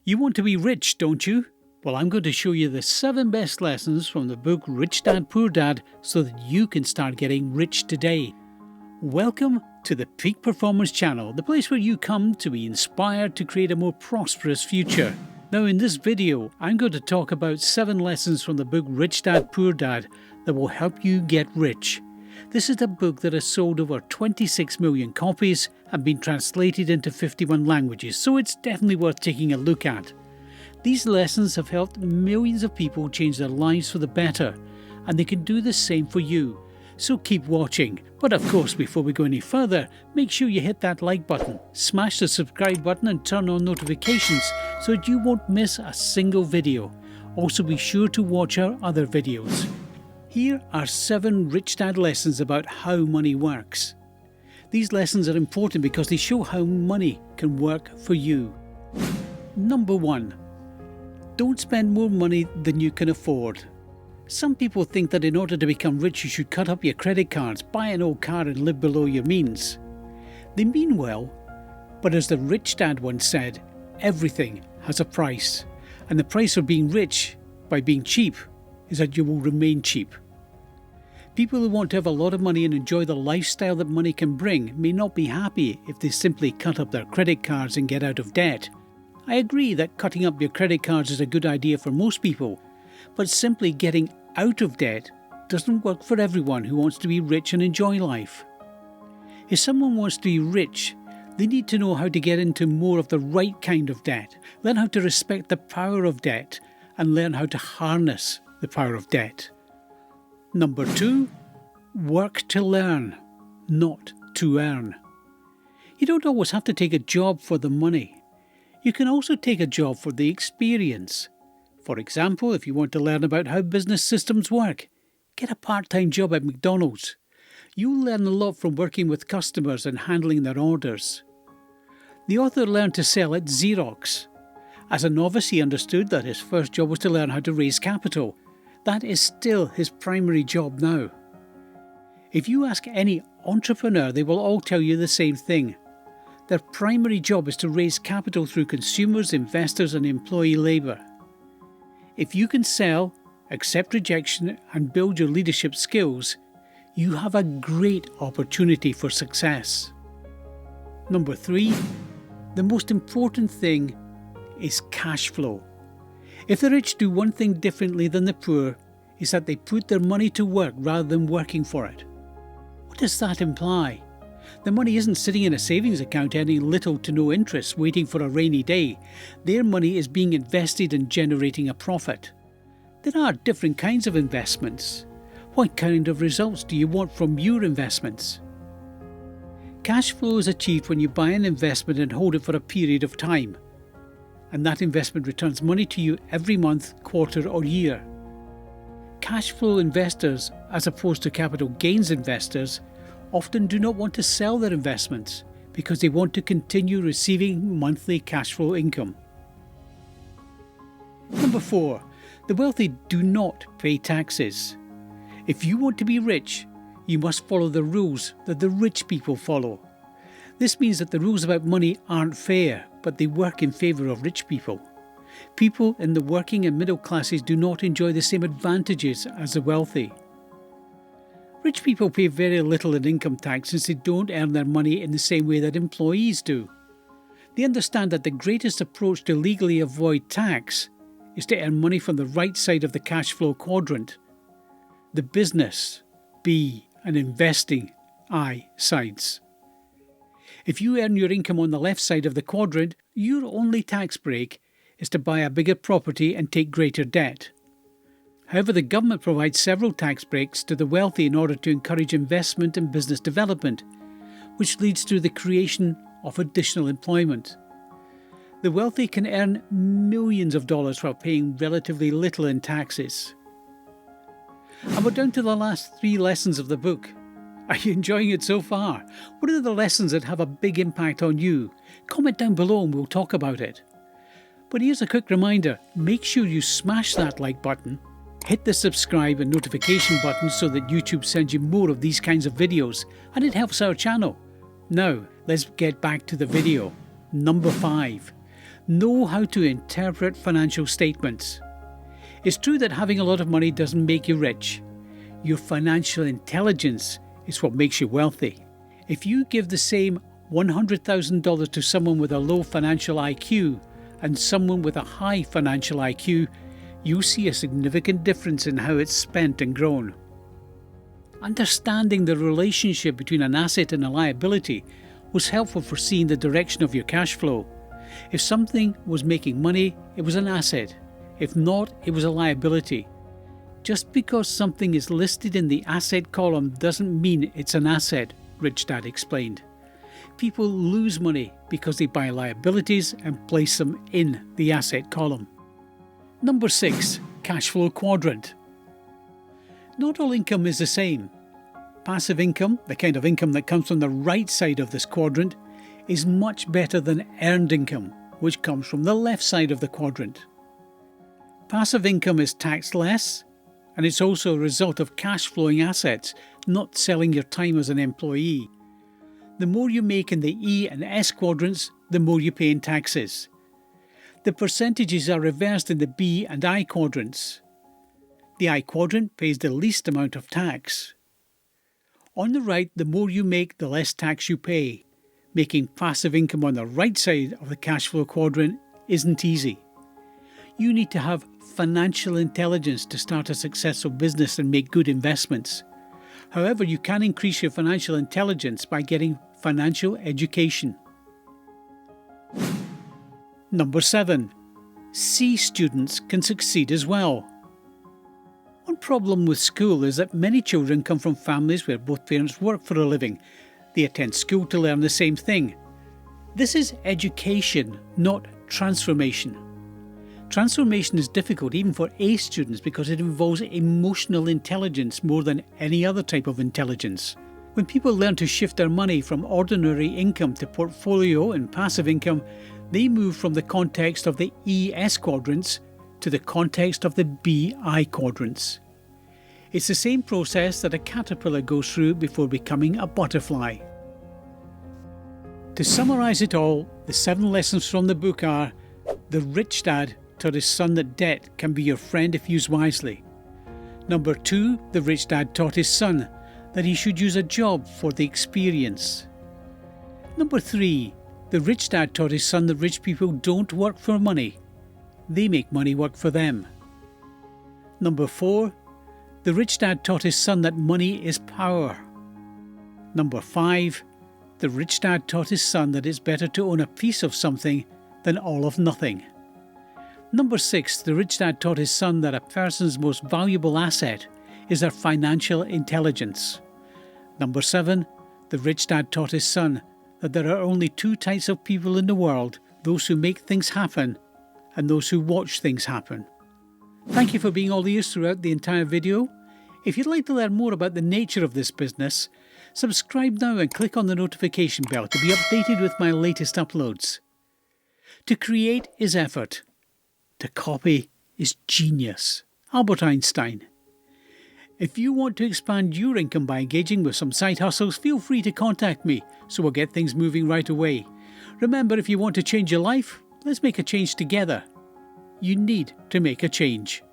You want to be rich, don't you? Well, I'm going to show you the 7 best lessons from the book Rich Dad Poor Dad so that you can start getting rich today. Welcome to the Peak Performance Channel, the place where you come to be inspired to create a more prosperous future. Now in this video, I'm going to talk about 7 lessons from the book Rich Dad Poor Dad that will help you get rich. This is a book that has sold over 26 million copies and been translated into 51 languages, so it's definitely worth taking a look at. These lessons have helped millions of people change their lives for the better, and they can do the same for you. So keep watching. But of course, before we go any further, make sure you hit that like button, smash the subscribe button and turn on notifications so that you won't miss a single video. Also be sure to watch our other videos. Here are 7 Rich Dad lessons about how money works. These lessons are important because they show how money can work for you. Number 1. Don't spend more money than you can afford. Some people think that in order to become rich you should cut up your credit cards, buy an old car and live below your means. They mean well, but as the rich dad once said, everything has a price. And the price of being rich by being cheap is that you will remain cheap. People who want to have a lot of money and enjoy the lifestyle that money can bring may not be happy if they simply cut up their credit cards and get out of debt. I agree that cutting up your credit cards is a good idea for most people, but simply getting out of debt doesn't work for everyone who wants to be rich and enjoy life. If someone wants to be rich, they need to know how to get into more of the right kind of debt, learn how to respect the power of debt, and learn how to harness the power of debt. Number 2, work to learn, not to earn. You don't always have to take a job for the money. You can also take a job for the experience. For example, if you want to learn about how business systems work, get a part-time job at McDonald's. You'll learn a lot from working with customers and handling their orders. The author learned to sell at Xerox. As a novice, he understood that his first job was to learn how to raise capital. That is still his primary job now. If you ask any entrepreneur, they will all tell you the same thing. Their primary job is to raise capital through consumers, investors, and employee labour. If you can sell, accept rejection, and build your leadership skills, you have a great opportunity for success. Number 3, the most important thing is cash flow. If the rich do one thing differently than the poor, is that they put their money to work rather than working for it. What does that imply? The money isn't sitting in a savings account earning little to no interest, waiting for a rainy day. Their money is being invested and generating a profit. There are different kinds of investments. What kind of results do you want from your investments? Cash flow is achieved when you buy an investment and hold it for a period of time, and that investment returns money to you every month, quarter or year. Cash flow investors, as opposed to capital gains investors, often do not want to sell their investments because they want to continue receiving monthly cash flow income. Number 4, the wealthy do not pay taxes. If you want to be rich, you must follow the rules that the rich people follow. This means that the rules about money aren't fair, but they work in favour of rich people. People in the working and middle classes do not enjoy the same advantages as the wealthy. Rich people pay very little in income tax since they don't earn their money in the same way that employees do. They understand that the greatest approach to legally avoid tax is to earn money from the right side of the cash flow quadrant, the business, B, and investing, I, sides. If you earn your income on the left side of the quadrant, your only tax break is to buy a bigger property and take greater debt. However, the government provides several tax breaks to the wealthy in order to encourage investment and business development, which leads to the creation of additional employment. The wealthy can earn millions of dollars while paying relatively little in taxes. And we're down to the last 3 lessons of the book. Are you enjoying it so far? What are the lessons that have a big impact on you? Comment down below and we'll talk about it. But here's a quick reminder, make sure you smash that like button, hit the subscribe and notification button so that YouTube sends you more of these kinds of videos, and it helps our channel. Now, let's get back to the video. Number 5. Know how to interpret financial statements. It's true that having a lot of money doesn't make you rich. Your financial intelligence is what makes you wealthy. If you give the same $100,000 to someone with a low financial IQ and someone with a high financial IQ, you'll see a significant difference in how it's spent and grown. Understanding the relationship between an asset and a liability was helpful for seeing the direction of your cash flow. If something was making money, it was an asset. If not, it was a liability. Just because something is listed in the asset column doesn't mean it's an asset, Rich Dad explained. People lose money because they buy liabilities and place them in the asset column. Number 6. Cash flow quadrant. Not all income is the same. Passive income, the kind of income that comes from the right side of this quadrant, is much better than earned income, which comes from the left side of the quadrant. Passive income is taxed less, and it's also a result of cash flowing assets, not selling your time as an employee. The more you make in the E and S quadrants, the more you pay in taxes. The percentages are reversed in the B and I quadrants. The I quadrant pays the least amount of tax. On the right, the more you make, the less tax you pay. Making passive income on the right side of the cash flow quadrant isn't easy. You need to have financial intelligence to start a successful business and make good investments. However, you can increase your financial intelligence by getting financial education. Number 7. C students can succeed as well. One problem with school is that many children come from families where both parents work for a living. They attend school to learn the same thing. This is education, not transformation. Transformation is difficult even for A students because it involves emotional intelligence more than any other type of intelligence. When people learn to shift their money from ordinary income to portfolio and passive income, they move from the context of the ES quadrants to the context of the BI quadrants. It's the same process that a caterpillar goes through before becoming a butterfly. To summarise it all, the 7 lessons from the book are: the rich dad taught his son that debt can be your friend if used wisely. Number 2, the rich dad taught his son that he should use a job for the experience. Number 3, the rich dad taught his son that rich people don't work for money. They make money work for them. Number 4, the rich dad taught his son that money is power. Number 5, the rich dad taught his son that it's better to own a piece of something than all of nothing. Number 6, the rich dad taught his son that a person's most valuable asset is their financial intelligence. Number 7, the rich dad taught his son that there are only 2 types of people in the world: those who make things happen and those who watch things happen. Thank you for being all ears throughout the entire video. If you'd like to learn more about the nature of this business, subscribe now and click on the notification bell to be updated with my latest uploads. To create is effort. To copy is genius. Albert Einstein. If you want to expand your income by engaging with some side hustles, feel free to contact me so we'll get things moving right away. Remember, if you want to change your life, let's make a change together. You need to make a change.